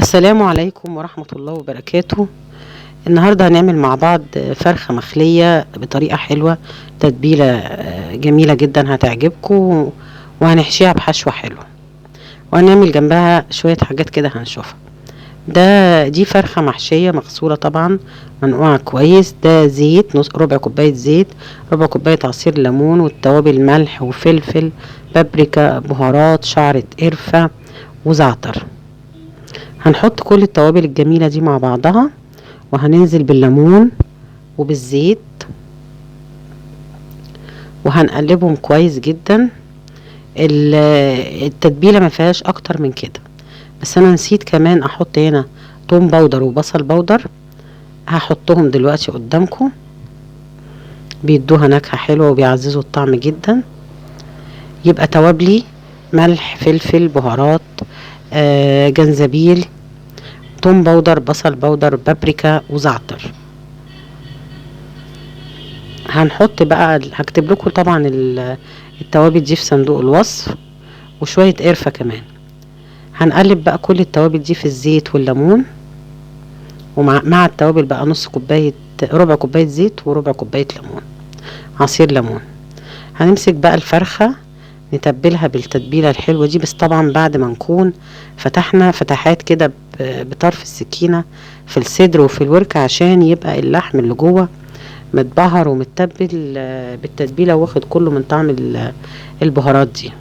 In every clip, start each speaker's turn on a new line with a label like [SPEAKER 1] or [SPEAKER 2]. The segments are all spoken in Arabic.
[SPEAKER 1] السلام عليكم ورحمة الله وبركاته. النهاردة هنعمل مع بعض فرخة مخلية بطريقة حلوة، تتبيلة جميلة جدا هتعجبكم، وهنحشيها بحشوة حلوة، وهنعمل جنبها شوية حاجات كده هنشوفها. دي فرخة محشية مغسولة طبعا، منقوعة كويس. ده زيت، ربع كوباية زيت، ربع كوباية عصير ليمون، والتوابل ملح وفلفل، بابريكا، بهارات، شعرة قرفة، وزعتر. هنحط كل التوابل الجميلة دي مع بعضها، وهننزل بالليمون وبالزيت، وهنقلبهم كويس جدا. التتبيلة ما فيهاش اكتر من كده. بس انا نسيت كمان احط هنا توم باودر وبصل باودر، هحطهم دلوقتي قدامكم، بيدوها نكهة حلوة وبيعززوا الطعم جدا. يبقى توابلي ملح، فلفل، بهارات، جنزبيل، توم باودر، بصل باودر، بابريكا، وزعتر. هنحط بقى، هكتب لكم طبعا التوابل دي في صندوق الوصف، وشوية قرفة كمان. هنقلب بقى كل التوابل دي في الزيت والليمون، ومع التوابل بقى نص كوباية، ربع كوباية زيت وربع كوباية ليمون، عصير ليمون. هنمسك بقى الفرخة نتبلها بالتتبيلة الحلوة دي، بس طبعا بعد ما نكون فتحنا فتحات كده بطرف السكينة في الصدر وفي الورك، عشان يبقى اللحم اللي جوه متبهر ومتبل بالتتبيلة، واخد كله من طعم البهارات دي.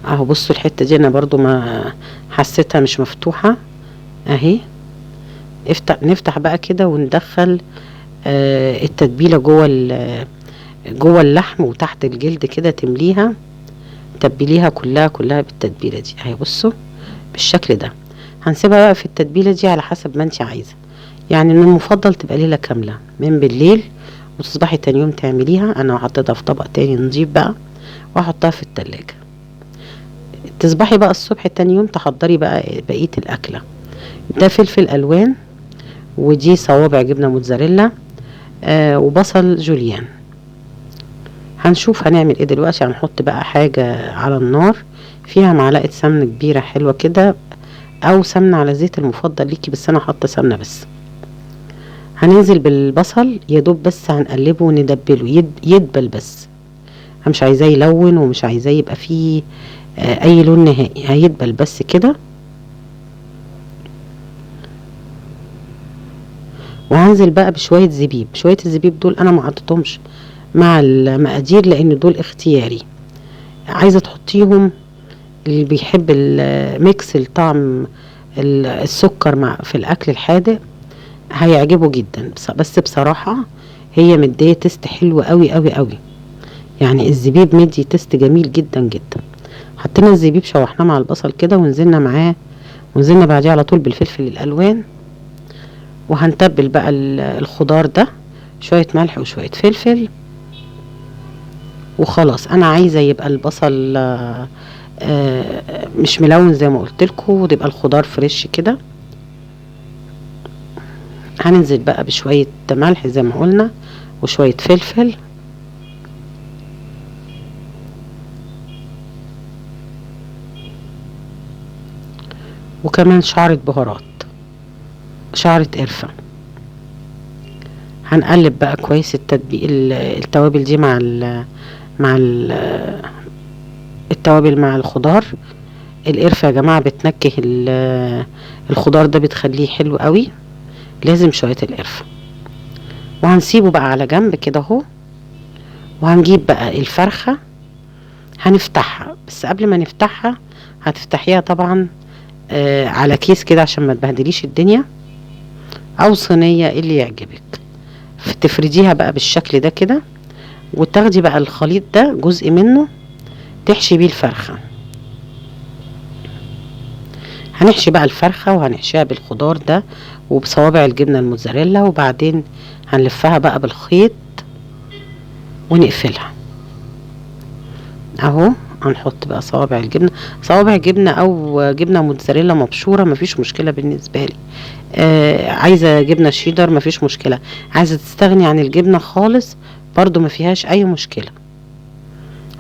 [SPEAKER 1] اهو بصوا الحتة دي انا برضو ما حسيتها مش مفتوحة اهي. نفتح بقى كده وندخل التتبيلة جوه اللحم وتحت الجلد كده، تمليها، تبليها كلها بالتتبيلة دي اهي. بصوا بالشكل ده. هنسيبها بقى في التتبيلة دي على حسب ما انت عايزة، يعني من المفضل تبقى ليلة كاملة من بالليل، وتصبحي تاني يوم تعمليها. انا حطيتها في طبق تاني نضيف بقى، واحطها في التلاجة. تصبحي بقى الصبح تاني يوم تحضري بقى بقية الاكلة. ده فلفل الوان، ودي صوابع جبنة موتزاريلا، وبصل جوليان. هنشوف هنعمل ايه دلوقتي. هنحط بقى حاجة على النار فيها معلقة سمنة كبيرة حلوة كده، او سمنة على زيت المفضل ليكي، بس انا حاطة سمنة بس. هننزل بالبصل يا دوب، بس هنقلبه وندبله يدبل بس. انا مش عايزاه يلون، ومش عايزاه يبقى فيه اي لون نهائي، هيدبل بس كده. وهنزل بقى بشوية زبيب. شوية الزبيب دول انا ما حطيتهمش مع المقادير، لان دول اختياري. عايزة تحطيهم، اللي بيحب الميكس الطعم السكر مع في الاكل الحادق هيعجبه جدا. بس بصراحة هي مدية تست حلو قوي قوي قوي، يعني الزبيب مدي تست جميل جدا جدا. حطينا الزبيب، شوحناه مع البصل كده، ونزلنا معاه، ونزلنا بعديه على طول بالفلفل الالوان. وهنتبل بقى الخضار ده، شوية ملح وشوية فلفل، وخلاص. انا عايزة يبقى البصل مش ملون زي ما قلت لكم، وتبقى الخضار فريش كده. هننزل بقى بشوية ملح زي ما قلنا، وشوية فلفل، وكمان شعرة بهارات، شعرة قرفة. هنقلب بقى كويس التوابل دي مع التوابل مع الخضار. القرفة يا جماعة بتنكه الخضار ده، بتخليه حلو قوي، لازم شوية القرفة. وهنسيبه بقى على جنب كده اهو. وهنجيب بقى الفرخة هنفتحها، بس قبل ما نفتحها هتفتحيها طبعا على كيس كده عشان ما تبهدليش الدنيا، او صينية اللي يعجبك. تفرديها بقى بالشكل ده كده، وتاخدي بقى الخليط ده جزء منه تحشي بيه الفرخة. هنحشي بقى الفرخة، وهنحشيها بالخضار ده وبصوابع الجبنة الموتزاريلا، وبعدين هنلفها بقى بالخيط ونقفلها اهو. هنحط بقى صوابع جبنة او جبنة موتزاريلا مبشورة، مفيش مشكلة بالنسبة لي. عايزة جبنة شيدر مفيش مشكلة، عايزة تستغني عن الجبنة خالص برضو ما فيهاش اي مشكلة،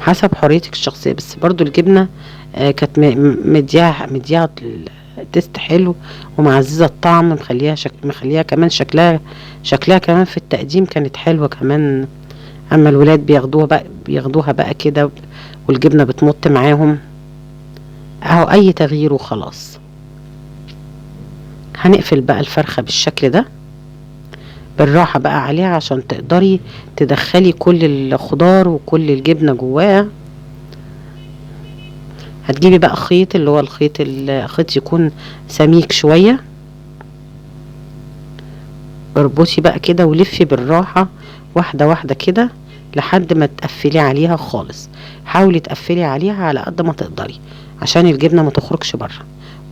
[SPEAKER 1] حسب حريتك الشخصية. بس برضو الجبنة كانت مديها تيست حلو ومعززة الطعم، مخليها كمان شكلها كمان في التقديم كانت حلوة كمان. اما الولاد بياخدوها بقى كده، والجبنة بتمط معاهم اهو. اي تغيير وخلاص. هنقفل بقى الفرخة بالشكل ده بالراحة بقى عليها عشان تقدري تدخلي كل الخضار وكل الجبنة جواها. هتجيبي بقى خيط، اللي هو الخيط يكون سميك شوية، اربطي بقى كده ولفي بالراحة واحدة واحدة كده لحد ما تقفلي عليها خالص. حاولي تقفلي عليها على قد ما تقدري عشان الجبنة ما تخرجش بره.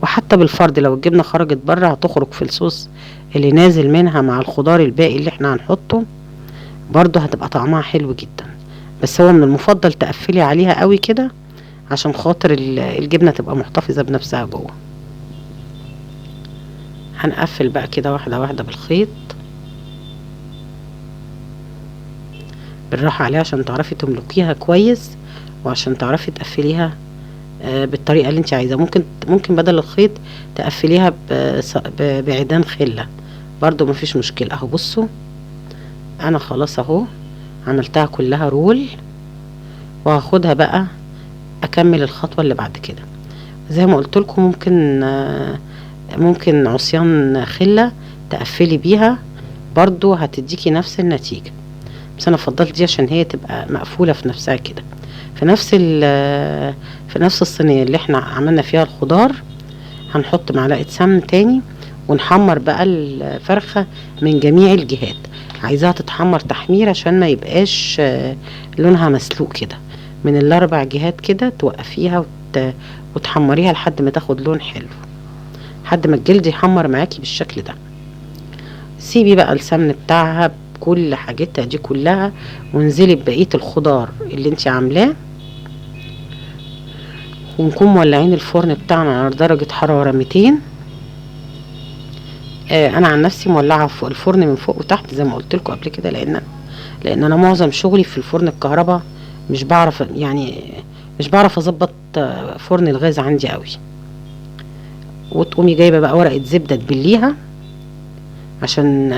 [SPEAKER 1] وحتى بالفرد لو الجبنة خرجت بره هتخرج في الصوص اللي نازل منها مع الخضار الباقي اللي احنا هنحطه، برضو هتبقى طعمها حلو جدا. بس هو من المفضل تقفلي عليها قوي كده عشان خاطر الجبنة تبقى محتفظة بنفسها جوه. هنقفل بقى كده واحدة واحدة بالخيط بالراحة عليها عشان تعرفي تملكيها كويس، وعشان تعرفي تقفليها بالطريقة اللي انت عايزة. ممكن بدل الخيط تقفليها بعيدان خلة برضو مفيش مشكلة. اهو بصوا انا خلاص اهو عملتها كلها رول، وهاخدها بقى اكمل الخطوة اللي بعد كده. زي ما قلت لكم ممكن عصيان خلة تقفلي بيها برضو هتديكي نفس النتيجة، بس انا فضلت دي عشان هي تبقى مقفولة في نفسها كده. في نفس الصينية اللي احنا عملنا فيها الخضار هنحط معلقة سمن تاني، ونحمر بقى الفرخة من جميع الجهات. عايزاها تتحمر تحمير عشان ما يبقاش لونها مسلوق كده، من الاربع جهات كده توقفيها وتحمريها لحد ما تاخد لون حلو، لحد ما الجلد يحمر معاكي بالشكل ده. سيبي بقى السمن بتاعها بكل حاجتها دي كلها، وانزلي ببقية الخضار اللي انت عاملاه، ونكون مولعين الفرن بتاعنا على درجة حرارة 200. انا عن نفسي مولعة فوق الفرن من فوق وتحت زي ما قلت لكم قبل كده، لان انا معظم شغلي في الفرن الكهرباء، مش بعرف اظبط فرن الغاز عندي قوي. وتقومي جايبه بقى ورقه زبده تبليها عشان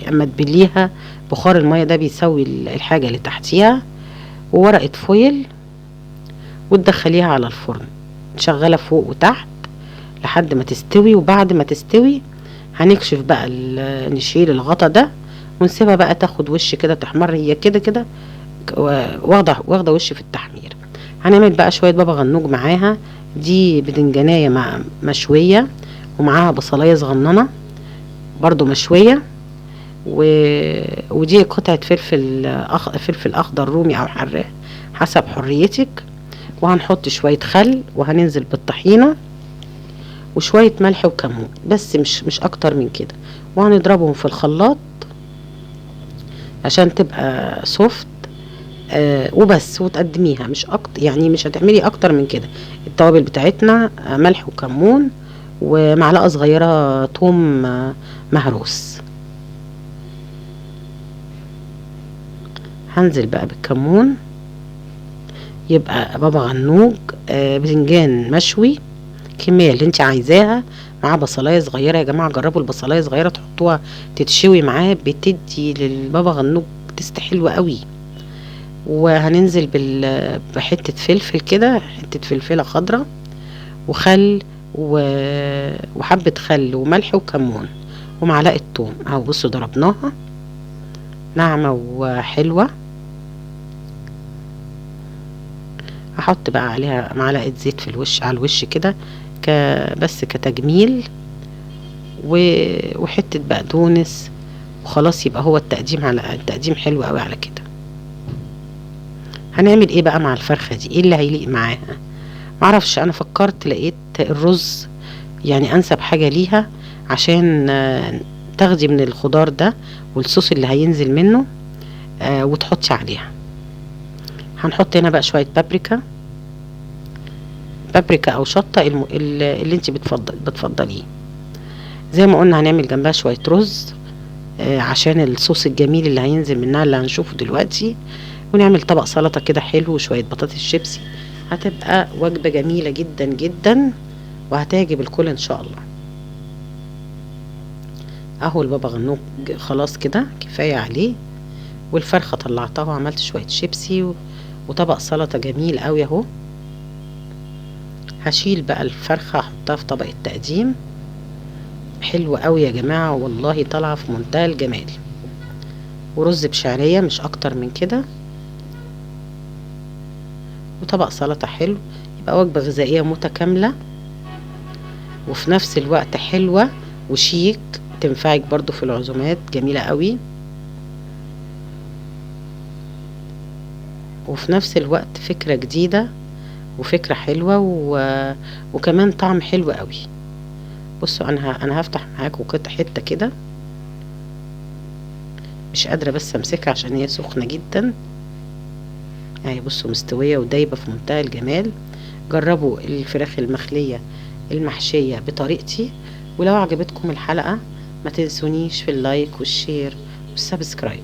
[SPEAKER 1] اما تبليها بخار الميه ده بيسوي الحاجه اللي تحتيها، وورقه فويل وتدخليها على الفرن تشغلها فوق وتحت لحد ما تستوي. وبعد ما تستوي هنكشف بقى نشيل الغطا ده ونسيبها بقى تاخد وش كده تحمر. هي كده واخده وش في التحمير. هنعمل بقى شويه بابا غنوج معاها. دي بدنجانيه مشويه، ومعاها بصلايه صغننه برضو مشويه، ودي قطعه فلفل اخضر رومي او حراق حسب حريتك. وهنحط شويه خل، وهننزل بالطحينه وشويه ملح وكمون، بس مش اكتر من كده. وهنضربهم في الخلاط عشان تبقى سوفت وبس، وتقدميها مش اكتر، يعني مش هتعملي اكتر من كده. التوابل بتاعتنا ملح وكمون ومعلقه صغيره توم مهروس. هنزل بقى بالكمون، يبقى بابا غنوج باذنجان مشوي الكميه اللي انت عايزاها، مع بصلايه صغيره. يا جماعه جربوا البصلايه صغيره تحطوها تتشوي معاه، بتدي للبابا غنوج تست حلوه قوي. وهننزل بحته فلفل كده، حته فلفله خضراء وخل وحبه خل وملح وكمون ومعلقه توم. اهو بصوا ضربناها ناعمه وحلوه. هحط بقى عليها معلقه زيت على الوش كده بس كتجميل، وحته بقدونس، وخلاص يبقى هو التقديم حلو قوي على كده. هنعمل ايه بقى مع الفرخه دي؟ ايه اللي هيليق معاها؟ معرفش، انا فكرت لقيت الرز يعني انسب حاجه ليها، عشان تاخدي من الخضار ده والصوص اللي هينزل منه وتحطي عليها. هنحط هنا بقى شويه بابريكا او شطه اللي انت بتفضليه. زي ما قلنا هنعمل جنبها شويه رز عشان الصوص الجميل اللي هينزل منها اللي هنشوفه دلوقتي. ونعمل طبق سلطه كده حلو وشويه بطاطس شيبسي. هتبقى وجبه جميله جدا جدا وهتعجب الكل ان شاء الله. اهو البابا غنوج خلاص كده كفاية عليه. والفرخة طلعتها وعملت شوية شيبسي وطبق سلطة جميل قوي اهو. هشيل بقى الفرخة احطها في طبق التقديم. حلو قوي يا جماعة والله، طالعة في منتهى الجمال. ورز بشعرية مش اكتر من كده، وطبق سلطة حلو. يبقى وجبة غذائية متكاملة وفي نفس الوقت حلوة وشيك، تنفعك برضو في العزومات، جميلة قوي. وفي نفس الوقت فكرة جديدة وفكرة حلوة وكمان طعم حلو قوي. بصوا انا هفتح معاكم حتة كده، مش قادرة بس امسكها عشان هي سخنة جدا. يعني بصوا مستوية ودايبة في منتهى الجمال. جربوا الفراخ المخلية المحشية بطريقتي، ولو عجبتكم الحلقة ما تنسونيش في اللايك والشير والسبسكرايب.